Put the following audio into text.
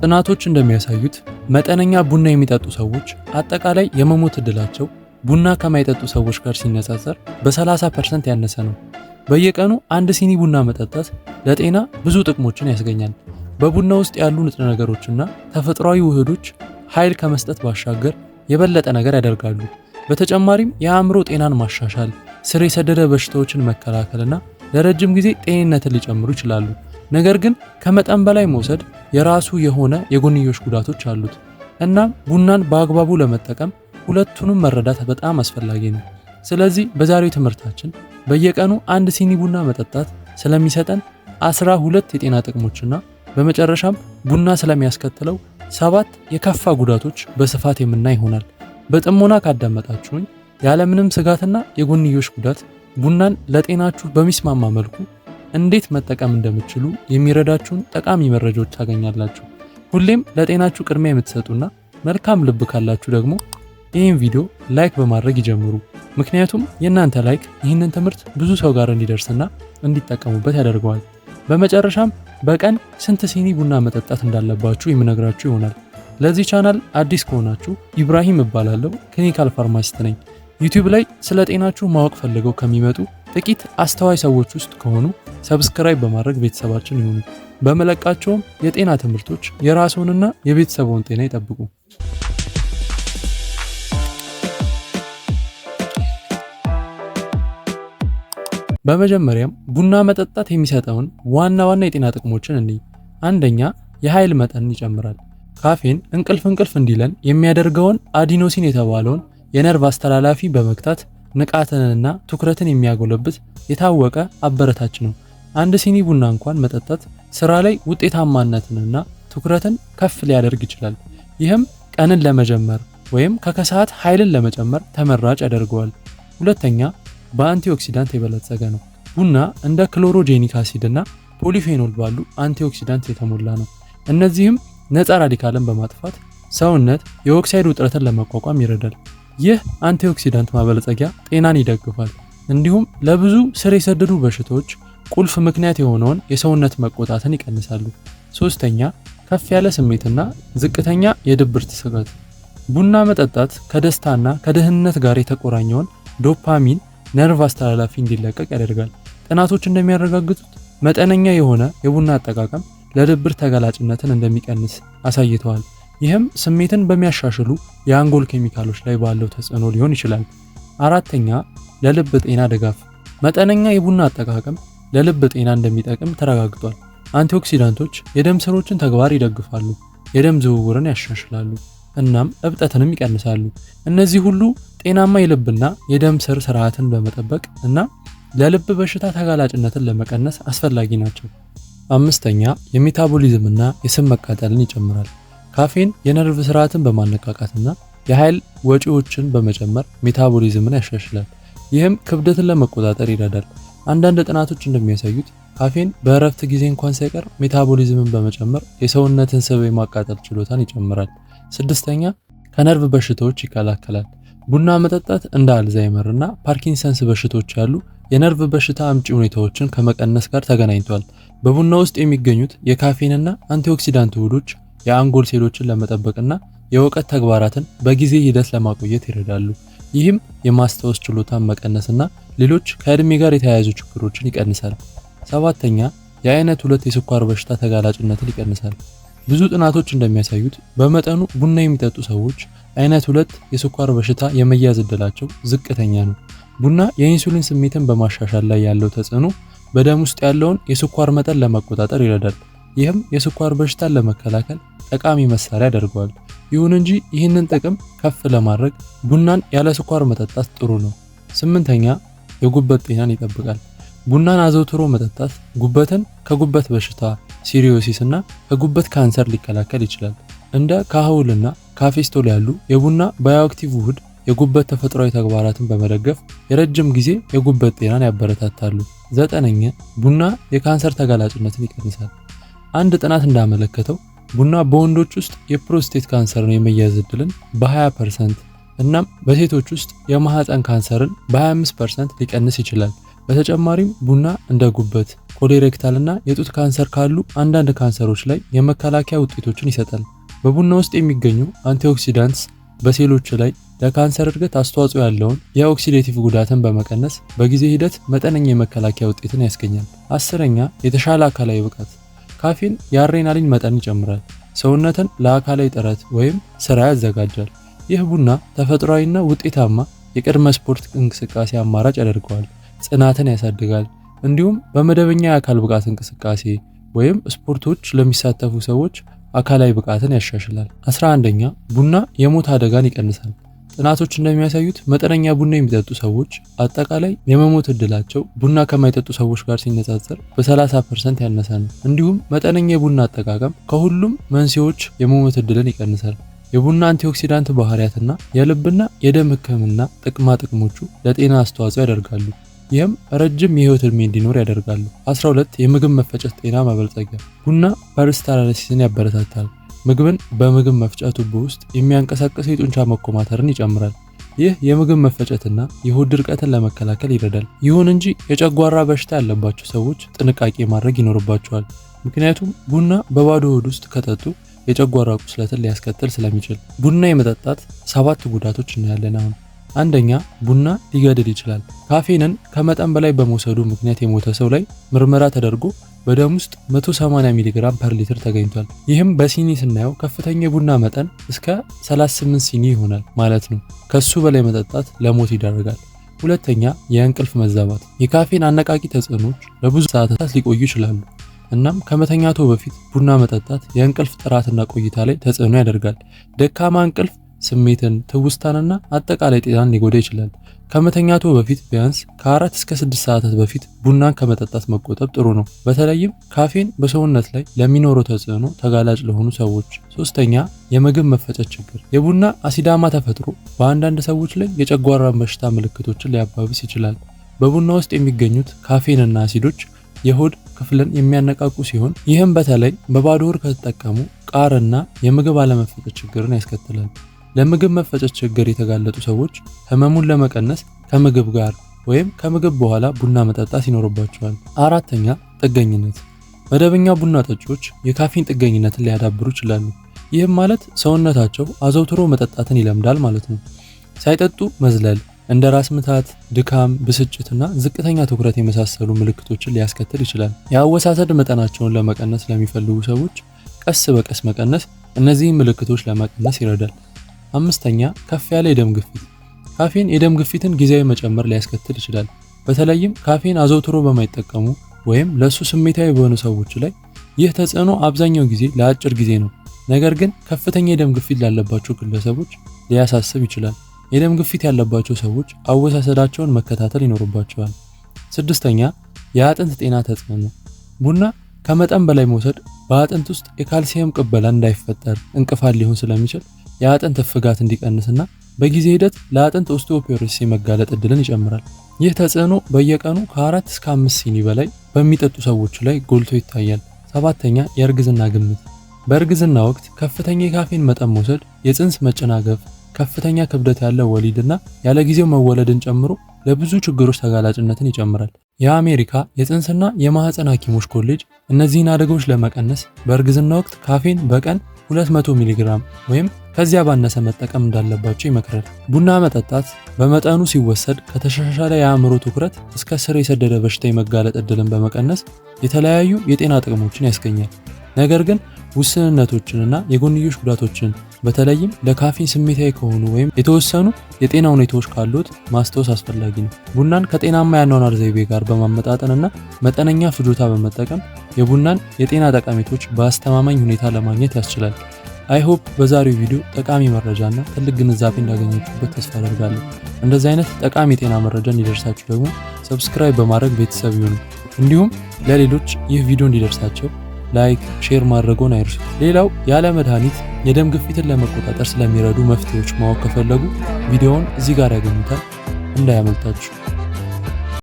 ጥናቶች እንደሚያሳዩት መጠነኛ ቡና የሚጠጡ ሰዎች አጠቃላይ የመሞት እድላቸው ቡና ከማይጠጡ ሰዎች ጋር ሲነጻጸር በ30% ያነሰ ነው። በየቀኑ አንድ ሲኒ ቡና መጠጣት ለጤና ብዙ ጥቅሞችን ያስገኛል። በቡና ውስጥ ያሉ ንጥረ ነገሮችና ተፈጥሯዊ ውህዶች ኃይል ከመስጠት ባሻገር የበለጠ ነገር ያደርጋሉ። በተጨማሪም የአእምሮ ጤናን ማሻሻል፣ ስር የሰደደ በሽታዎችን መከላከልና ለረጅም ጊዜ ጤንነትን ሊጨምሩ ይችላሉ። ነገር ግን ከመጠን በላይ መውሰድ የራሱ የሆነ የጎንዮሽ ጉዳቶች አሉት። እናም ቡናን በአግባቡ ለመጠቀም ሁለቱንም መረዳት በጣም አስፈላጊ ነው። ስለዚህ በዛሬው ትምህርታችን በየቀኑ አንድ ሲኒ ቡና መጠጣት ስለሚሰጠን 12 የጤና ጥቅሞችና በመጨረሻም ቡና ስለሚያስከትለው 7 የከፋ ጉዳቶች በስፋት የምናይ ይሆናል። በጥሞና ካዳመጣችሁኝ ያለምንም ስጋትና የጎንዮሽ ጉዳት ቡናን ለጤናችሁ በሚስማማ መልኩ እንዴት መጠቀም እንደምትችሉ የሚረዳችሁን ጠቃሚ መረጃዎች ታገኛላችሁ። ሁሌም ለጤናችሁ ቅድሚያ የምትሰጡና መልካም ልብ ካላችሁ ደግሞ ይህን ቪዲዮ ላይክ በማድረግ ይጀምሩ። ምክንያቱም የእናንተ ላይክ ይህንን ትምህርት ብዙ ሰው ጋር እንዲደርስና እንዲጠቀሙበት ያደርገዋል። በመጨረሻም በቀን ስንት ሲኒ ቡና መጠጣት እንዳለባችሁ የምነግራችሁ ይሆናል። ለዚህ ቻናል አዲስ ከሆናችሁ ኢብራሂም እባላለሁ፣ ክሊኒካል ፋርማሲስት ነኝ። ዩቲዩብ ላይ ስለ ጤናችሁ ማወቅ ፈልገው ከሚመጡ ጥቂት አስተዋይ ሰዎች ውስጥ ከሆኑ ሰብስክራይብ በማድረግ ቤተሰባችን ይሁኑ። በመለቃቸውም የጤና ትምህርቶች የራስዎንና የቤተሰቦን ጤና ይጠብቁ። በመጀመሪያም ቡና መጠጣት የሚሰጠውን ዋና የጤና ጥቅሞችን እንይ። አንደኛ፣ የኃይል መጠንን ይጨምራል። ካፌን እንቅልፍ እንዲለን የሚያደርገውን አዲኖሲን የተባለውን የነርቭ አስተላላፊ በመግታት ንቃትንና ትኩረትን የሚያጎለብት የታወቀ አበረታች ነው። አንድ ሲኒ ቡና እንኳን መጠጣት ስራ ላይ ውጤታማነትንና ትኩረትን ከፍ ሊያደርግ ይችላል። ይህም ቀንን ለመጀመር ወይም ከከሰዓት ኃይልን ለመጨመር ተመራጭ ያደርገዋል። ሁለተኛ፣ በአንቲኦክሲዳንት የበለጸገ ነው። ቡና እንደ ክሎሮጄኒክ አሲድ እና ፖሊፌኖል ባሉ አንቲኦክሲዳንት የተሞላ ነው። እነዚህም ነፃ ራዲካልን በማጥፋት ሰውነት የኦክሳይድ ውጥረትን ለመቋቋም ይረዳል። ይህ አንቲኦክሲዳንት ማበልጸጊያ ጤናን ይደግፋል፣ እንዲሁም ለብዙ ስር የሰደዱ በሽታዎች ቁልፍ ምክንያት የሆነውን የሰውነት መቆጣትን ይቀንሳሉ። ሶስተኛ፣ ከፍ ያለ ስሜትና ዝቅተኛ የድብርት ስጋት። ቡና መጠጣት ከደስታና ከደህንነት ጋር የተቆራኘውን ዶፓሚን ነርቭ አስተላላፊ እንዲለቀቅ ያደርጋል። ጥናቶች እንደሚያረጋግጡት መጠነኛ የሆነ የቡና አጠቃቀም ለድብርት ተጋላጭነትን እንደሚቀንስ አሳይተዋል። ይህም ስሜትን በሚያሻሽሉ የአንጎል ኬሚካሎች ላይ ባለው ተጽዕኖ ሊሆን ይችላል። አራተኛ፣ ለልብ ጤና ድጋፍ። መጠነኛ የቡና አጠቃቀም ለልብ ጤና እንደሚጠቅም ተረጋግጧል። አንቲኦክሲዳንቶች የደም ስሮችን ተግባር ይደግፋሉ፣ የደም ዝውውርን ያሻሽላሉ፣ እናም እብጠትንም ይቀንሳሉ። እነዚህ ሁሉ ጤናማ የልብና የደም ስር ስርዓትን በመጠበቅ እና ለልብ በሽታ ተጋላጭነትን ለመቀነስ አስፈላጊ ናቸው። አምስተኛ፣ የሜታቦሊዝምና የስብ መቃጠልን ይጨምራል። ካፌን የነርቭ ስርዓትን በማነቃቃትና የኃይል ወጪዎችን በመጨመር ሜታቦሊዝምን ያሻሽላል። ይህም ክብደትን ለመቆጣጠር ይረዳል። አንዳንድ ጥናቶች እንደሚያሳዩት ካፌን በእረፍት ጊዜ እንኳን ሳይቀር ሜታቦሊዝምን በመጨመር የሰውነትን ስብ የማቃጠል ችሎታን ይጨምራል። ስድስተኛ፣ ከነርቭ በሽታዎች ይከላከላል። ቡና መጠጣት እንደ አልዛይመር እና ፓርኪንሰንስ በሽታዎች ያሉ የነርቭ በሽታ አምጪ ሁኔታዎችን ከመቀነስ ጋር ተገናኝቷል። በቡና ውስጥ የሚገኙት የካፌንና አንቲኦክሲዳንት ውህዶች የአንጎል ሴሎችን ለመጠበቅና የእውቀት ተግባራትን በጊዜ ሂደት ለማቆየት ይረዳሉ። ይህም የማስታወስ ችሎታን መቀነስና ሌሎች ከእድሜ ጋር የተያያዙ ችግሮችን ይቀንሳል። ሰባተኛ፣ የአይነት 2 የስኳር በሽታ ተጋላጭነትን ይቀንሳል። ብዙ ጥናቶች እንደሚያሳዩት በመጠኑ ቡና የሚጠጡ ሰዎች አይነት 2 የስኳር በሽታ የመያዝ እድላቸው ዝቅተኛ ነው። ቡና የኢንሱሊን ስሜትን በማሻሻል ላይ ያለው ተጽዕኖ በደም ውስጥ ያለውን የስኳር መጠን ለመቆጣጠር ይረዳል። ይህም የስኳር በሽታን ለመከላከል ጠቃሚ መሳሪያ ያደርገዋል። ይሁን እንጂ ይህንን ጥቅም ከፍ ለማድረግ ቡናን ያለ ስኳር መጠጣት ጥሩ ነው። ስምንተኛ፣ የጉበት ጤናን ይጠብቃል። ቡናን አዘውትሮ መጠጣት ጉበትን ከጉበት በሽታ፣ ሲሪዮሲስ እና ከጉበት ካንሰር ሊከላከል ይችላል። እንደ ካህውልና ካፌስቶል ያሉ የቡና ባዮአክቲቭ ውህድ የጉበት ተፈጥሯዊ ተግባራትን በመደገፍ የረጅም ጊዜ የጉበት ጤናን ያበረታታሉ። ዘጠነኛ፣ ቡና የካንሰር ተጋላጭነትን ይቀንሳል። አንድ ጥናት እንዳመለከተው ቡና በወንዶች ውስጥ የፕሮስቴት ካንሰርን የመያዝ እድልን በ20% እናም በሴቶች ውስጥ የማህፀን ካንሰርን በ25% ሊቀንስ ይችላል። በተጨማሪም ቡና እንደ ጉበት፣ ኮሎሬክታል እና የጡት ካንሰር ካሉ አንዳንድ ካንሰሮች ላይ የመከላከያ ውጤቶችን ይሰጣል። በቡና ውስጥ የሚገኙ አንቲኦክሲዳንትስ በሴሎች ላይ ለካንሰር እድገት አስተዋጽኦ ያለውን የኦክሲዴቲቭ ጉዳትን በመቀነስ በጊዜ ሂደት መጠነኛ የመከላከያ ውጤትን ያስገኛል። 10ኛ የተሻለ አካላዊ ብቃት። ካፌን የአድሬናሊን መጠን ይጨምራል፣ ሰውነትን ለአካላዊ ጥረት ወይም ስራ ያዘጋጃል። ይህ ቡና ተፈጥሯዊና ውጤታማ የቅድመ ስፖርት እንቅስቃሴ አማራጭ ያደርገዋል፣ ጽናትን ያሳድጋል። እንዲሁም በመደበኛ የአካል ብቃት እንቅስቃሴ ወይም ስፖርቶች ለሚሳተፉ ሰዎች አካላዊ ብቃትን ያሻሽላል። 11ኛ ቡና የሞት አደጋን ይቀንሳል። ጥናቶች እንደሚያሳዩት መጠነኛ ቡና የሚጠጡ ሰዎች አጠቃላይ የመሞት እድላቸው ቡና ከማይጠጡ ሰዎች ጋር ሲነጻጸር በ30% ያነሰ ነው። እንዲሁም መጠነኛ የቡና አጠቃቀም ከሁሉም መንስኤዎች የመሞት እድልን ይቀንሳል። የቡና አንቲኦክሲዳንት ባህሪያትና የልብና የደም ሕክምና ጥቅማ ጥቅሞቹ ለጤና አስተዋጽኦ ያደርጋሉ። ይህም ረጅም የህይወት እድሜ እንዲኖር ያደርጋሉ። 12 የምግብ መፈጨት ጤና ማበልጸጊያ። ቡና ፐሪስታልሲስን ያበረታታል። ምግብን በምግብ መፍጫ ቱቦ ውስጥ የሚያንቀሳቅስ የጡንቻ መኮማተርን ይጨምራል። ይህ የምግብ መፈጨትና የሆድ ድርቀትን ለመከላከል ይረዳል። ይሁን እንጂ የጨጓራ በሽታ ያለባቸው ሰዎች ጥንቃቄ ማድረግ ይኖርባቸዋል። ምክንያቱም ቡና በባዶ ሆድ ውስጥ ከጠጡ የጨጓራ ቁስለትን ሊያስከትል ስለሚችል። ቡና የመጠጣት 7 ጉዳቶች እናያለን አሁን። አንደኛ ቡና ሊገድል ይችላል። ካፌንን ከመጠን በላይ በመውሰዱ ምክንያት የሞተ ሰው ላይ ምርመራ ተደርጎ በደም ውስጥ 180 ሚሊግራም ፐር ሊትር ተገኝቷል። ይህም በሲኒ ስናየው ከፍተኛ የቡና መጠን እስከ 38 ሲኒ ይሆናል ማለት ነው። ከሱ በላይ መጠጣት ለሞት ይዳርጋል። ሁለተኛ የእንቅልፍ መዛባት። የካፌን አነቃቂ ተጽዕኖች ለብዙ ሰዓታት ሊቆዩ ይችላሉ። እናም ከመተኛቶ በፊት ቡና መጠጣት የእንቅልፍ ጥራትና ቆይታ ላይ ተጽዕኖ ያደርጋል። ደካማ እንቅልፍ ስሜትን፣ ትውስታንና አጠቃላይ ጤናን ሊጎዳ ይችላል። ከመተኛቶ በፊት ቢያንስ ከ4 እስከ 6 ሰዓታት በፊት ቡናን ከመጠጣት መቆጠብ ጥሩ ነው። በተለይም ካፌን በሰውነት ላይ ለሚኖረው ተጽዕኖ ተጋላጭ ለሆኑ ሰዎች። ሶስተኛ የምግብ መፈጨት ችግር። የቡና አሲዳማ ተፈጥሮ በአንዳንድ ሰዎች ላይ የጨጓራ በሽታ ምልክቶችን ሊያባብስ ይችላል። በቡና ውስጥ የሚገኙት ካፌንና አሲዶች የሆድ ክፍልን የሚያነቃቁ ሲሆን ይህም በተለይ በባዶ ሆድ ከተጠቀሙ ቃርና የምግብ አለመፈጨት ችግርን ያስከትላል። ለምግብ መፈጨት ችግር የተጋለጡ ሰዎች ህመሙን ለመቀነስ ከምግብ ጋር ወይም ከምግብ በኋላ ቡና መጠጣት ይኖርባቸዋል። አራተኛ ጥገኝነት። መደበኛ ቡና ጠጪዎች የካፌን ጥገኝነትን ሊያዳብሩ ይችላሉ። ይህም ማለት ሰውነታቸው አዘውትሮ መጠጣትን ይለምዳል ማለት ነው። ሳይጠጡ መዝለል እንደ ራስ ምታት፣ ድካም፣ ብስጭትና ዝቅተኛ ትኩረት የመሳሰሉ ምልክቶችን ሊያስከትል ይችላል። የአወሳሰድ መጠናቸውን ለመቀነስ ለሚፈልጉ ሰዎች ቀስ በቀስ መቀነስ እነዚህን ምልክቶች ለመቀነስ ይረዳል። አምስተኛ ከፍ ያለ የደም ግፊት። ካፌን የደም ግፊትን ጊዜያዊ መጨመር ሊያስከትል ይችላል። በተለይም ካፌን አዘውትሮ በማይጠቀሙ ወይም ለሱ ስሜታዊ በሆኑ ሰዎች ላይ ይህ ተጽዕኖ አብዛኛው ጊዜ ለአጭር ጊዜ ነው። ነገር ግን ከፍተኛ የደም ግፊት ላለባቸው ግለሰቦች ሊያሳስብ ይችላል። የደም ግፊት ያለባቸው ሰዎች አወሳሰዳቸውን መከታተል ይኖርባቸዋል። ስድስተኛ የአጥንት ጤና ተጽዕኖ። ቡና ከመጠን በላይ መውሰድ በአጥንት ውስጥ የካልሲየም ቅበላ እንዳይፈጠር እንቅፋት ሊሆን ስለሚችል የአጥንት እፍጋት እንዲቀንስና በጊዜ ሂደት ለአጥንት ኦስቲዮፖሮሲስ የመጋለጥ እድልን ይጨምራል። ይህ ተጽዕኖ በየቀኑ ከ4 እስከ 5 ሲኒ በላይ በሚጠጡ ሰዎች ላይ ጎልቶ ይታያል። ሰባተኛ የእርግዝና ግምት። በእርግዝና ወቅት ከፍተኛ የካፌን መጠን መውሰድ የጽንስ መጨናገፍ፣ ከፍተኛ ክብደት ያለው ወሊድና ያለ ጊዜው መወለድን ጨምሮ ለብዙ ችግሮች ተጋላጭነትን ይጨምራል። የአሜሪካ የጽንስና የማህፀን ሐኪሞች ኮሌጅ እነዚህን አደጋዎች ለመቀነስ በእርግዝና ወቅት ካፌን በቀን 200 ሚሊግራም ወይም ከዚያ ባነሰ መጠቀም እንዳለባቸው ይመክራል። ቡና መጠጣት በመጠኑ ሲወሰድ ከተሻሻለ የአእምሮ ትኩረት እስከ ስር የሰደደ በሽታ የመጋለጥ እድልን በመቀነስ የተለያዩ የጤና ጥቅሞችን ያስገኛል። ነገር ግን ውስንነቶችንና የጎንዮሽ ጉዳቶችን በተለይም ለካፌን ስሜታዊ ከሆኑ ወይም የተወሰኑ የጤና ሁኔታዎች ካሉት ማስታወስ አስፈላጊ ነው። ቡናን ከጤናማ የአኗኗር ዘይቤ ጋር በማመጣጠንና መጠነኛ ፍጆታ በመጠቀም የቡናን የጤና ጠቀሜቶች በአስተማማኝ ሁኔታ ለማግኘት ያስችላል። አይሆፕ በዛሬው ቪዲዮ ጠቃሚ መረጃና ትልቅ ግንዛቤ እንዳገኛችሁበት ተስፋ አደርጋለሁ። እንደዚህ አይነት ጠቃሚ የጤና መረጃ እንዲደርሳችሁ ደግሞ ሰብስክራይብ በማድረግ ቤተሰብ ይሁኑ። እንዲሁም ለሌሎች ይህ ቪዲዮ እንዲደርሳቸው ላይክ፣ ሼር ማድረጎን አይርሱ። ሌላው ያለ መድኃኒት የደም ግፊትን ለመቆጣጠር ስለሚረዱ መፍትሄዎች ማወቅ ከፈለጉ ቪዲዮውን እዚህ ጋር ያገኙታል፣ እንዳያመልጣችሁ።